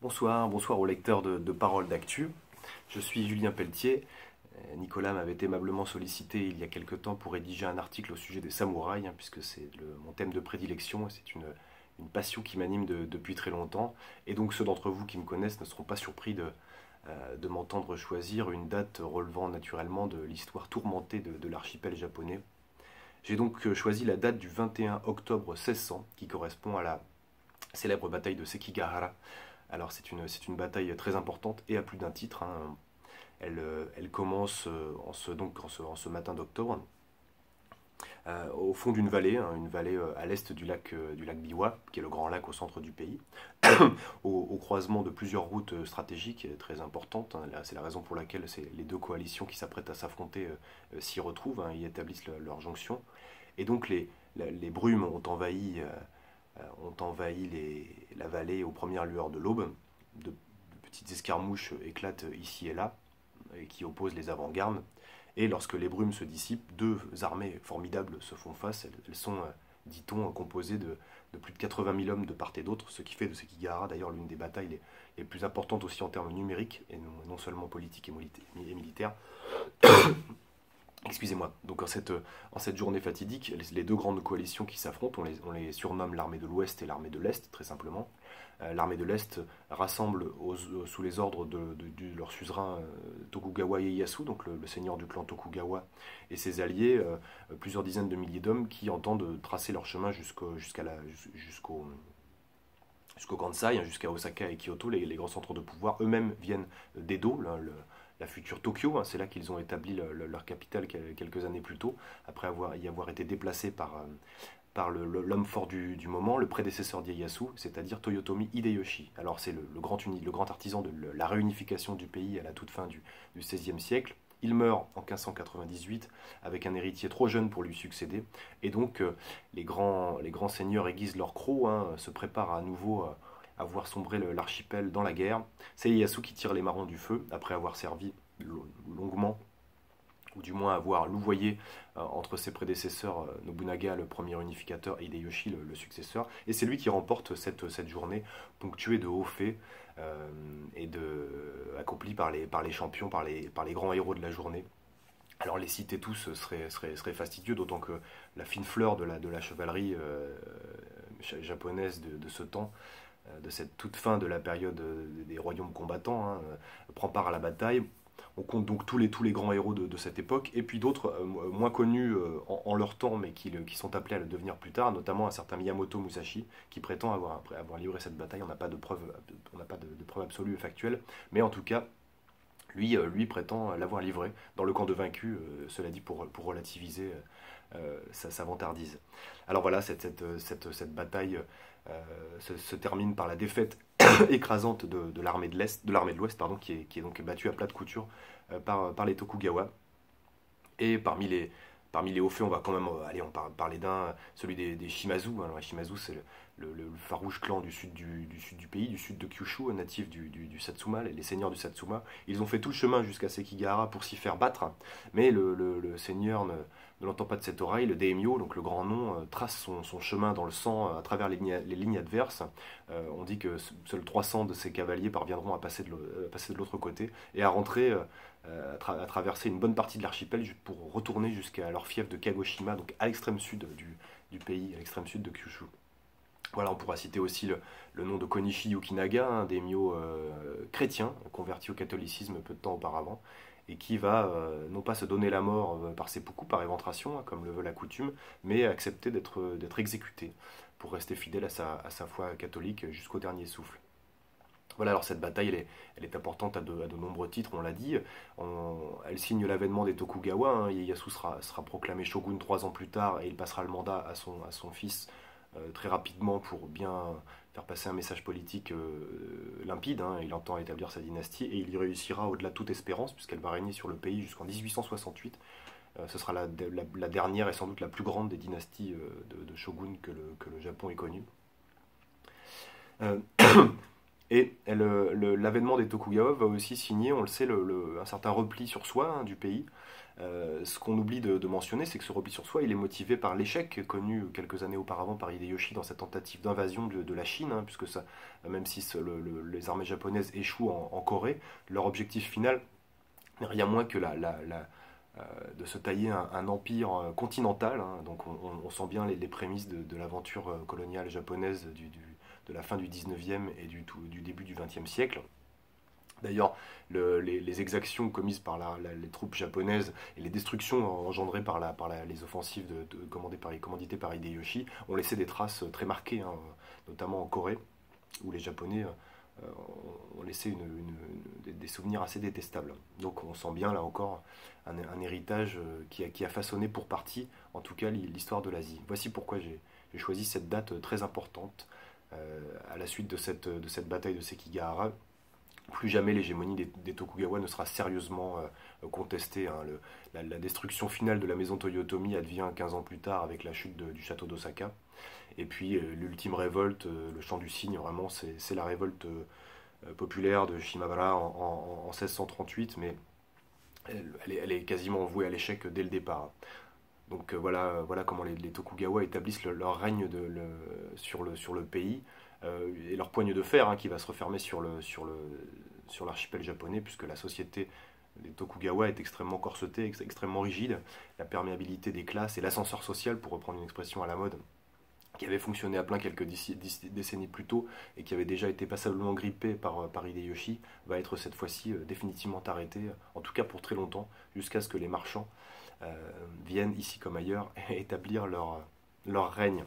Bonsoir, bonsoir aux lecteurs de Paroles d'Actu. Je suis Julien Pelletier. Nicolas m'avait aimablement sollicité il y a quelque temps pour rédiger un article au sujet des samouraïs, puisque c'est mon thème de prédilection, et c'est une passion qui m'anime depuis très longtemps. Et donc ceux d'entre vous qui me connaissent ne seront pas surpris de m'entendre choisir une date relevant naturellement de l'histoire tourmentée de l'archipel japonais. J'ai donc choisi la date du 21 octobre 1600, qui correspond à la célèbre bataille de Sekigahara. Alors c'est une bataille très importante et à plus d'un titre, hein. Elle commence en ce matin d'octobre, au fond d'une vallée, hein, une vallée à l'est du lac Biwa, qui est le grand lac au centre du pays, au croisement de plusieurs routes stratégiques très importantes, hein. C'est la raison pour laquelle les deux coalitions qui s'apprêtent à s'affronter s'y retrouvent, hein, y établissent leur jonction. Et donc les brumes ont envahi la vallée aux premières lueurs de l'aube. De petites escarmouches éclatent ici et là, et qui opposent les avant-gardes. Et lorsque les brumes se dissipent, deux armées formidables se font face. Elles sont, dit-on, composées de plus de 80 000 hommes de part et d'autre, ce qui fait de Sekigahara d'ailleurs l'une des batailles les plus importantes aussi en termes numériques, et non seulement politiques et militaires. Excusez-moi. Donc en cette journée fatidique, les deux grandes coalitions qui s'affrontent, on les surnomme l'armée de l'Ouest et l'armée de l'Est, très simplement. L'armée de l'Est rassemble sous les ordres de leur suzerain Tokugawa Ieyasu, donc le seigneur du clan Tokugawa, et ses alliés, plusieurs dizaines de milliers d'hommes qui entendent tracer leur chemin jusqu'au Kansai, hein, jusqu'à Osaka et Kyoto, les grands centres de pouvoir. Eux-mêmes viennent d'Edo, la future Tokyo, hein. C'est là qu'ils ont établi leur capitale quelques années plus tôt, après y avoir été déplacés par l'homme fort du moment, le prédécesseur d'Ieyasu, c'est-à-dire Toyotomi Hideyoshi. Alors c'est le grand artisan de la réunification du pays à la toute fin du XVIe siècle. Il meurt en 1598 avec un héritier trop jeune pour lui succéder, et donc les grands seigneurs aiguisent leur croc, hein, se préparent à nouveau à voir sombrer l'archipel dans la guerre. C'est Ieyasu qui tire les marrons du feu, après avoir servi longuement, ou du moins avoir louvoyé entre ses prédécesseurs, Nobunaga, le premier unificateur, et Hideyoshi, le successeur. Et c'est lui qui remporte cette journée ponctuée de hauts faits, accomplie par les champions, par les grands héros de la journée. Alors les citer tous serait fastidieux, d'autant que la fine fleur de la chevalerie japonaise de ce temps, de cette toute fin de la période des royaumes combattants, hein, prend part à la bataille. On compte donc tous les grands héros de cette époque, et puis d'autres moins connus en leur temps, mais qui sont appelés à le devenir plus tard, notamment un certain Miyamoto Musashi, qui prétend avoir livré cette bataille. On n'a pas de preuve absolue et factuelle, mais en tout cas, lui prétend l'avoir livré dans le camp de vaincus, cela dit pour relativiser sa vantardise. Alors voilà, cette bataille se termine par la défaite écrasante de l'armée de l'Ouest, pardon, qui est donc battue à plat de couture par les Tokugawa. Et parmi les hauts faits, on va quand même parler d'un, celui des Shimazu. Alors les Shimazu, c'est le farouche clan du sud du pays, du sud de Kyushu, natif du Satsuma, les seigneurs du Satsuma. Ils ont fait tout le chemin jusqu'à Sekigahara pour s'y faire battre, mais le seigneur ne l'entend pas de cette oreille. Le daimyo, donc le grand nom, trace son chemin dans le sang à travers les lignes adverses. On dit que seuls 300 de ses cavaliers parviendront à passer de l'autre côté et à rentrer, à traverser une bonne partie de l'archipel pour retourner jusqu'à leur fief de Kagoshima, donc à l'extrême sud du pays, à l'extrême sud de Kyushu. Voilà, on pourra citer aussi le nom de Konishi Yukinaga, un daimyo chrétien, converti au catholicisme peu de temps auparavant, et qui va non pas se donner la mort par seppuku, par éventration, hein, comme le veut la coutume, mais accepter d'être exécuté pour rester fidèle à sa foi catholique jusqu'au dernier souffle. Voilà, alors cette bataille, elle est importante à de nombreux titres, on l'a dit. Elle signe l'avènement des Tokugawa, hein. Ieyasu sera proclamé shogun 3 ans plus tard, et il passera le mandat à son fils très rapidement pour bien faire passer un message politique limpide, hein. Il entend établir sa dynastie, et il y réussira au-delà de toute espérance, puisqu'elle va régner sur le pays jusqu'en 1868. Ce sera la dernière et sans doute la plus grande des dynasties de shogun que le Japon ait connue. Et l'avènement des Tokugawa va aussi signer, on le sait, un certain repli sur soi du pays. Ce qu'on oublie de mentionner, c'est que ce repli sur soi, il est motivé par l'échec connu quelques années auparavant par Hideyoshi dans cette tentative d'invasion de la Chine, hein, puisque ça, même si les armées japonaises échouent en Corée, leur objectif final n'est rien moins que de se tailler un empire continental, hein. Donc on sent bien les prémices de l'aventure coloniale japonaise de la fin du 19e et du début du 20e siècle. D'ailleurs, les exactions commises par les troupes japonaises et les destructions engendrées par les offensives commanditées par Hideyoshi ont laissé des traces très marquées, hein, notamment en Corée, où les Japonais ont laissé des souvenirs assez détestables. Donc on sent bien là encore un héritage qui a façonné pour partie, en tout cas, l'histoire de l'Asie. Voici pourquoi j'ai choisi cette date très importante à la suite de cette bataille de Sekigahara. Plus jamais l'hégémonie des Tokugawa ne sera sérieusement contestée, hein. La destruction finale de la maison Toyotomi advient 15 ans plus tard avec la chute du château d'Osaka. Et puis l'ultime révolte, le chant du cygne, vraiment, c'est la révolte populaire de Shimabara en 1638, mais elle est quasiment vouée à l'échec dès le départ. Donc voilà comment les Tokugawa établissent leur règne sur le pays, et leur poigne de fer, hein, qui va se refermer sur l'archipel japonais, puisque la société des Tokugawa est extrêmement corsetée, extrêmement rigide. La perméabilité des classes et l'ascenseur social, pour reprendre une expression à la mode, qui avait fonctionné à plein quelques décennies plus tôt et qui avait déjà été passablement grippé par Hideyoshi, va être cette fois-ci définitivement arrêté, en tout cas pour très longtemps, jusqu'à ce que les marchands viennent, ici comme ailleurs, établir leur règne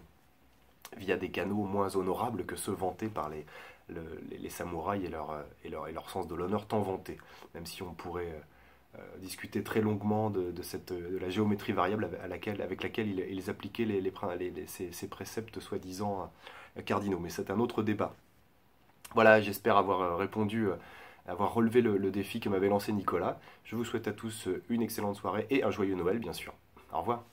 via des canaux moins honorables que ceux vantés par les samouraïs et leur sens de l'honneur tant vanté. Même si on pourrait discuter très longuement de la géométrie variable avec laquelle ils appliquaient ces préceptes soi-disant cardinaux. Mais c'est un autre débat. Voilà, j'espère avoir répondu, avoir relevé le défi que m'avait lancé Nicolas. Je vous souhaite à tous une excellente soirée et un joyeux Noël, bien sûr. Au revoir.